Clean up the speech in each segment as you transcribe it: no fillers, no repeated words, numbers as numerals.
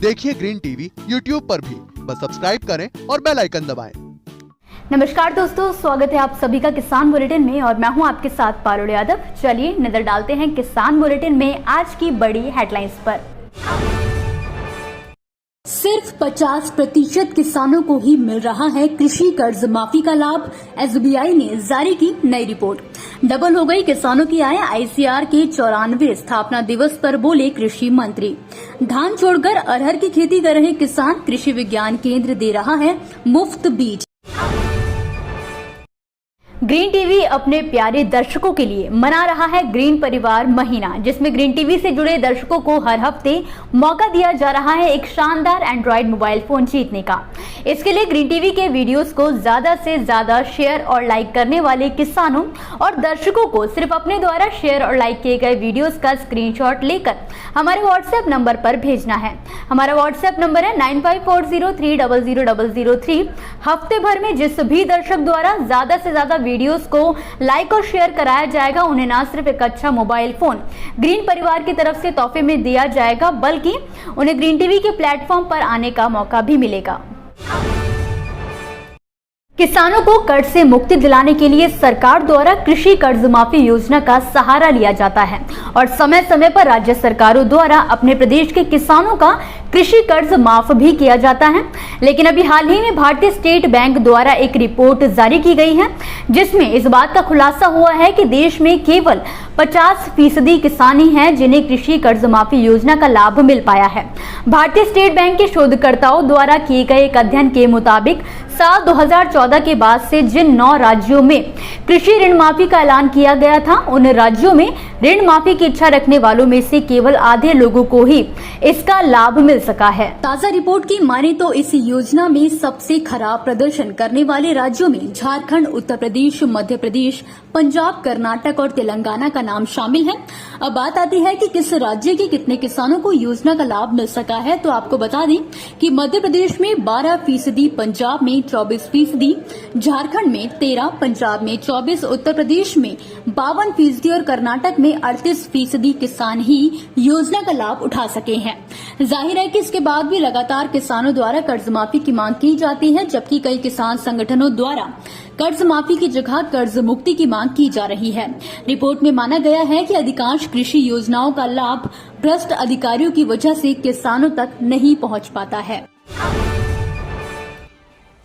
देखिए green TV YouTube पर भी, बस सब्सक्राइब करें और बेल आइकन दबाएं। नमस्कार दोस्तों, स्वागत है आप सभी का किसान बुलेटिन में और मैं हूं आपके साथ पारुल यादव। चलिए नजर डालते हैं किसान बुलेटिन में आज की बड़ी हेडलाइंस पर। सिर्फ 50% किसानों को ही मिल रहा है कृषि कर्ज माफी का लाभ। एसबीआई ने जारी की नई रिपोर्ट। डबल हो गई किसानों की आय। आईसीआर के 94वें स्थापना दिवस पर बोले कृषि मंत्री। धान छोड़कर अरहर की खेती कर रहे किसान, कृषि विज्ञान केंद्र दे रहा है मुफ्त बीज। ग्रीन टीवी अपने प्यारे दर्शकों के लिए मना रहा है ग्रीन परिवार महीना, जिसमें ग्रीन टीवी से जुड़े दर्शकों को हर हफ्ते मौका दिया जा रहा है एक शानदार एंड्रॉइड मोबाइल फोन जीतने का। इसके लिए ग्रीन टीवी के वीडियोस को ज्यादा से ज्यादा शेयर और लाइक करने वाले किसानों और दर्शकों को सिर्फ अपने द्वारा शेयर और लाइक किए गए वीडियोस का स्क्रीनशॉट लेकर हमारे व्हाट्सएप नंबर पर भेजना है। हमारा व्हाट्सएप नंबर है 9540300003। हफ्ते भर में जिस भी दर्शक द्वारा ज्यादा से ज्यादा वीडियोस को लाइक और शेयर कराया जाएगा, उन्हें ना सिर्फ एक अच्छा मोबाइल फोन ग्रीन परिवार की तरफ से तोहफे में दिया जाएगा, बल्कि उन्हें ग्रीन टीवी के प्लेटफॉर्म पर आने का मौका भी मिलेगा। किसानों को कर्ज से मुक्ति दिलाने के लिए सरकार द्वारा कृषि कर्ज माफी योजना का सहारा लिया जाता है और समय समय पर राज्य सरकारों द्वारा अपने प्रदेश के किसानों का कृषि कर्ज माफ भी किया जाता है। लेकिन अभी हाल ही में भारतीय स्टेट बैंक द्वारा एक रिपोर्ट जारी की गई है, जिसमें इस बात का खुलासा हुआ है कि देश में केवल 50% किसान ही हैं जिन्हें कृषि कर्ज माफी योजना का लाभ मिल पाया है। भारतीय स्टेट बैंक के शोधकर्ताओं द्वारा किए गए एक अध्ययन के मुताबिक साल 2014 के बाद से जिन 9 राज्यों में कृषि ऋण माफी का ऐलान किया गया था, उन राज्यों में ऋण माफी की इच्छा रखने वालों में से केवल आधे लोगों को ही इसका लाभ मिल सका है। ताजा रिपोर्ट की माने तो इस योजना में सबसे खराब प्रदर्शन करने वाले राज्यों में झारखंड, उत्तर प्रदेश, मध्य प्रदेश, पंजाब, कर्नाटक और तेलंगाना का नाम शामिल है। अब बात आती है कि किस राज्य के कितने किसानों को योजना का लाभ मिल सका है, तो आपको बता दें कि मध्य प्रदेश में 12%, पंजाब में 24%, झारखंड में 13%, पंजाब में 24%, उत्तर प्रदेश में 52% और कर्नाटक में 38% किसान ही योजना का लाभ उठा सके हैं। जाहिर है कि इसके बाद भी लगातार किसानों द्वारा कर्ज माफी की मांग की जाती है, जबकि कई किसान संगठनों द्वारा कर्ज माफी की जगह कर्ज मुक्ति की मांग की जा रही है। रिपोर्ट में माना गया है कि अधिकांश कृषि योजनाओं का लाभ भ्रष्ट अधिकारियों की वजह से किसानों तक नहीं पहुंच पाता है।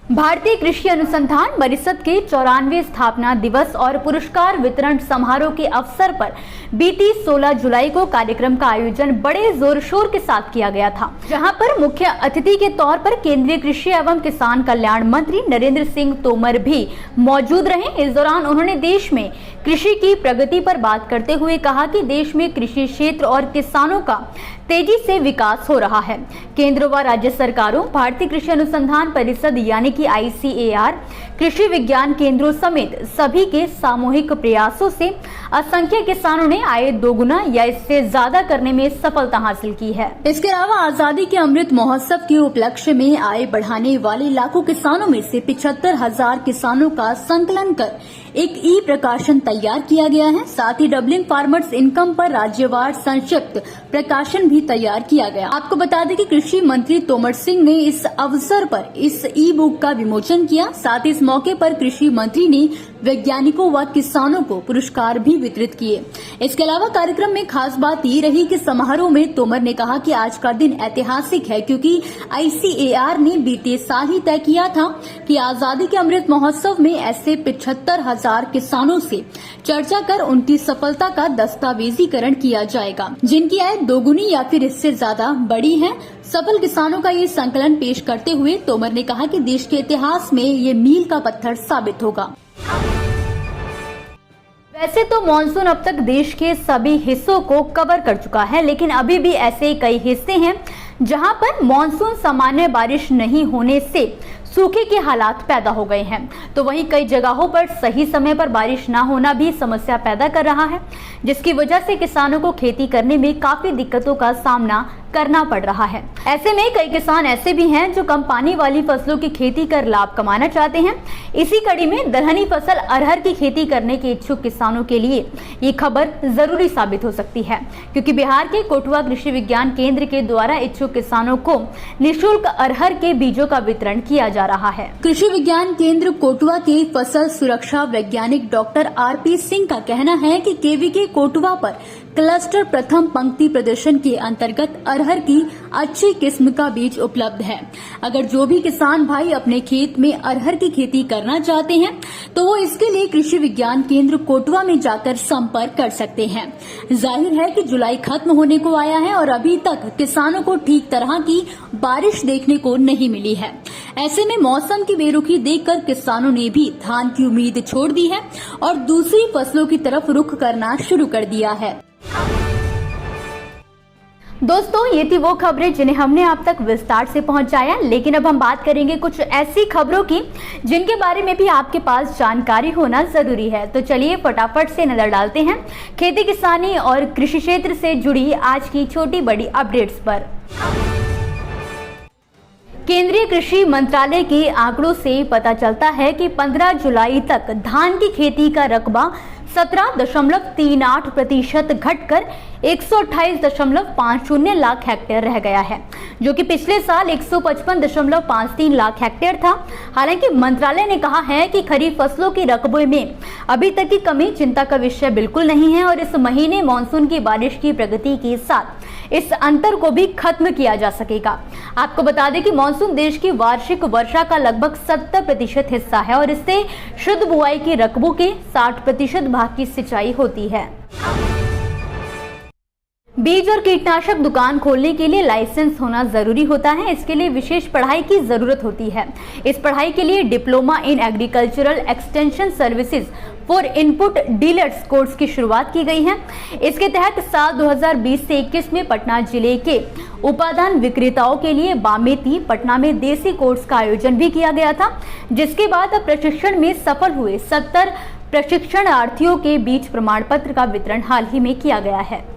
भारतीय कृषि अनुसंधान परिषद के 94वें स्थापना दिवस और पुरस्कार वितरण समारोह के अवसर पर बीती 16 जुलाई को कार्यक्रम का आयोजन बड़े जोर शोर के साथ किया गया था, जहां पर मुख्य अतिथि के तौर पर केंद्रीय कृषि एवं किसान कल्याण मंत्री नरेंद्र सिंह तोमर भी मौजूद रहे। इस दौरान उन्होंने देश में कृषि की प्रगति पर बात करते हुए कहा कि देश में कृषि क्षेत्र और किसानों का तेजी से विकास हो रहा है। केंद्र व राज्य सरकारों, भारतीय कृषि अनुसंधान परिषद यानी कि आईसीएआर, कृषि विज्ञान केंद्रों समेत सभी के सामूहिक प्रयासों से असंख्य किसानों ने आय दोगुना या इससे ज्यादा करने में सफलता हासिल की है। इसके अलावा आजादी के अमृत महोत्सव के उपलक्ष्य में आय बढ़ाने वाले लाखों किसानों में से 75,000 किसानों का संकलन कर एक ई प्रकाशन तैयार किया गया है। साथ ही डबलिंग फार्मर्स इनकम पर राज्यवार संक्षिप्त प्रकाशन भी तैयार किया गया। आपको बता दें कि कृषि मंत्री तोमर सिंह ने इस अवसर पर इस ई बुक का विमोचन किया। साथ ही इस मौके पर कृषि मंत्री ने वैज्ञानिकों व किसानों को पुरस्कार भी वितरित किए। इसके अलावा कार्यक्रम में खास बात ये रही कि समारोह में तोमर ने कहा कि आज का दिन ऐतिहासिक है, क्योंकि आईसीएआर ने बीते साल ही तय किया था कि आजादी के अमृत महोत्सव में ऐसे 75,000 किसानों से चर्चा कर उनकी सफलता का दस्तावेजीकरण किया जाएगा, जिनकी आय दोगुनी या फिर इससे ज्यादा बड़ी है। सफल किसानों का ये संकलन पेश करते हुए तोमर ने कहा कि देश के इतिहास में ये मील का पत्थर साबित होगा। वैसे तो मॉनसून अब तक देश के सभी हिस्सों को कवर कर चुका है, लेकिन अभी भी ऐसे कई हिस्से हैं जहां पर मॉनसून सामान्य बारिश नहीं होने से सूखे के हालात पैदा हो गए हैं, तो वहीं कई जगहों पर सही समय पर बारिश न होना भी समस्या पैदा कर रहा है, जिसकी वजह से किसानों को खेती करने में काफी दिक्कतों का सामना करना पड़ रहा है। ऐसे में कई किसान ऐसे भी हैं जो कम पानी वाली फसलों की खेती कर लाभ कमाना चाहते हैं। इसी कड़ी में दलहनी फसल अरहर की खेती करने के इच्छुक किसानों के लिए ये खबर जरूरी साबित हो सकती है, क्योंकि बिहार के कोटवा कृषि विज्ञान केंद्र के द्वारा इच्छुक किसानों को निःशुल्क अरहर के बीजों का वितरण किया जा रहा है। कृषि विज्ञान केंद्र कोटवा के फसल सुरक्षा वैज्ञानिक डॉक्टर आरपी सिंह का कहना है कि केवीके कोटवा पर क्लस्टर प्रथम पंक्ति प्रदर्शन के अंतर्गत अरहर की अच्छी किस्म का बीज उपलब्ध है। अगर जो भी किसान भाई अपने खेत में अरहर की खेती करना चाहते हैं तो वो इसके लिए कृषि विज्ञान केंद्र कोटवा में जाकर संपर्क कर सकते हैं। जाहिर है कि जुलाई खत्म होने को आया है और अभी तक किसानों को ठीक तरह की बारिश देखने को नहीं मिली है। ऐसे में मौसम की बेरुखी देखकर किसानों ने भी धान की उम्मीद छोड़ दी है और दूसरी फसलों की तरफ रुख करना शुरू कर दिया है। दोस्तों, ये थी वो खबरें जिन्हें हमने आप तक विस्तार से पहुंचाया, लेकिन अब हम बात करेंगे कुछ ऐसी खबरों की जिनके बारे में भी आपके पास जानकारी होना जरूरी है। तो चलिए फटाफट से नजर डालते हैं खेती किसानी और कृषि क्षेत्र से जुड़ी आज की छोटी बड़ी अपडेट्स पर। केंद्रीय कृषि मंत्रालय के आंकड़ों से पता चलता है कि 15 जुलाई तक धान की खेती का रकबा 17.38% घटकर 128.50 लाख हेक्टेयर रह गया है, जो कि पिछले साल 155.53 लाख हेक्टेयर था। हालांकि मंत्रालय ने कहा है कि खरीफ फसलों की रकबे में अभी तक की कमी चिंता का विषय बिल्कुल नहीं है और इस महीने मानसून की बारिश की प्रगति के साथ इस अंतर को भी खत्म किया जा सकेगा। आपको बता दें कि मानसून देश की वार्षिक वर्षा का लगभग 70% हिस्सा है और इससे शुद्ध बुआई के रकबों के 60% भाग की सिंचाई होती है। बीज और कीटनाशक दुकान खोलने के लिए लाइसेंस होना जरूरी होता है। इसके लिए विशेष पढ़ाई की जरूरत होती है। इस पढ़ाई के लिए diploma in agricultural extension services for input dealers course की शुरुआत की गई है। इसके तहत साल 2020 से 21 में पटना जिले के उपादान विक्रेताओं के लिए बामेती पटना में देसी कोर्स का आयोजन भी किया गया था, जिसके बाद प्रशिक्षण में सफल हुए 70 प्रशिक्षणार्थियों के बीच प्रमाण पत्र का वितरण हाल ही में किया गया है।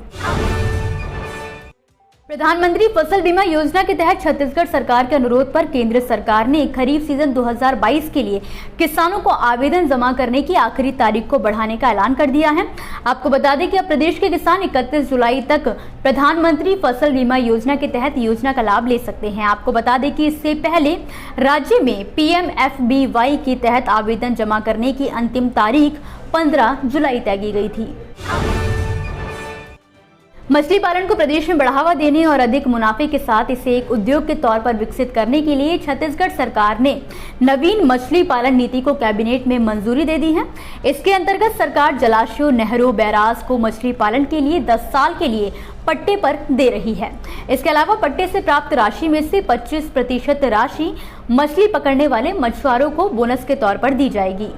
प्रधानमंत्री फसल बीमा योजना के तहत छत्तीसगढ़ सरकार के अनुरोध पर केंद्र सरकार ने खरीफ सीजन 2022 के लिए किसानों को आवेदन जमा करने की आखिरी तारीख को बढ़ाने का ऐलान कर दिया है। आपको बता दें कि अब प्रदेश के किसान 31 जुलाई तक प्रधानमंत्री फसल बीमा योजना के तहत योजना का लाभ ले सकते हैं। आपको बता दें कि इससे पहले राज्य में PMFBY के तहत आवेदन जमा करने की अंतिम तारीख 15 जुलाई तय की गई थी। मछली पालन को प्रदेश में बढ़ावा देने और अधिक मुनाफे के साथ इसे एक उद्योग के तौर पर विकसित करने के लिए छत्तीसगढ़ सरकार ने नवीन मछली पालन नीति को कैबिनेट में मंजूरी दे दी है। इसके अंतर्गत सरकार जलाशयों, नहरों, बैराज को मछली पालन के लिए 10 साल के लिए पट्टे पर दे रही है। इसके अलावा पट्टे से प्राप्त राशि में से 25% राशि मछली पकड़ने वाले मछुआरों को बोनस के तौर पर दी जाएगी।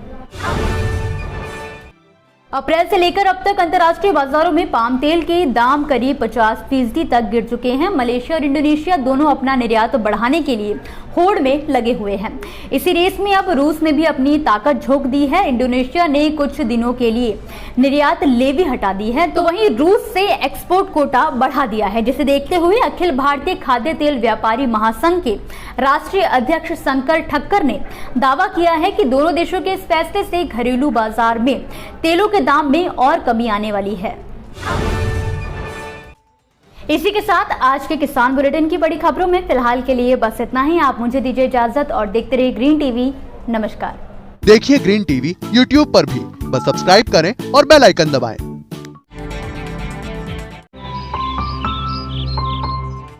अप्रैल से लेकर अब तक अंतर्राष्ट्रीय बाजारों में पाम तेल के दाम करीब 50% तक गिर चुके हैं। मलेशिया और इंडोनेशिया दोनों अपना निर्यात बढ़ाने के लिए होड़ में लगे हुए हैं। इसी रेस में अब रूस ने भी अपनी ताकत झोंक दी है। इंडोनेशिया ने कुछ दिनों के लिए निर्यात लेवी हटा दी है, तो वहीं रूस से एक्सपोर्ट कोटा बढ़ा दिया है, जिसे देखते हुए अखिल भारतीय खाद्य तेल व्यापारी महासंघ के राष्ट्रीय अध्यक्ष शंकर ठक्कर ने दावा किया है कि दोनों देशों के इस फैसले से घरेलू बाजार में तेलों के दाम में और कमी आने वाली है। इसी के साथ आज के किसान बुलेटिन की बड़ी खबरों में फिलहाल के लिए बस इतना ही। आप मुझे दीजिए इजाजत और देखते रहिए ग्रीन टीवी। नमस्कार। देखिए ग्रीन टीवी YouTube पर भी, बस सब्सक्राइब करें और बेल आइकन दबाएं।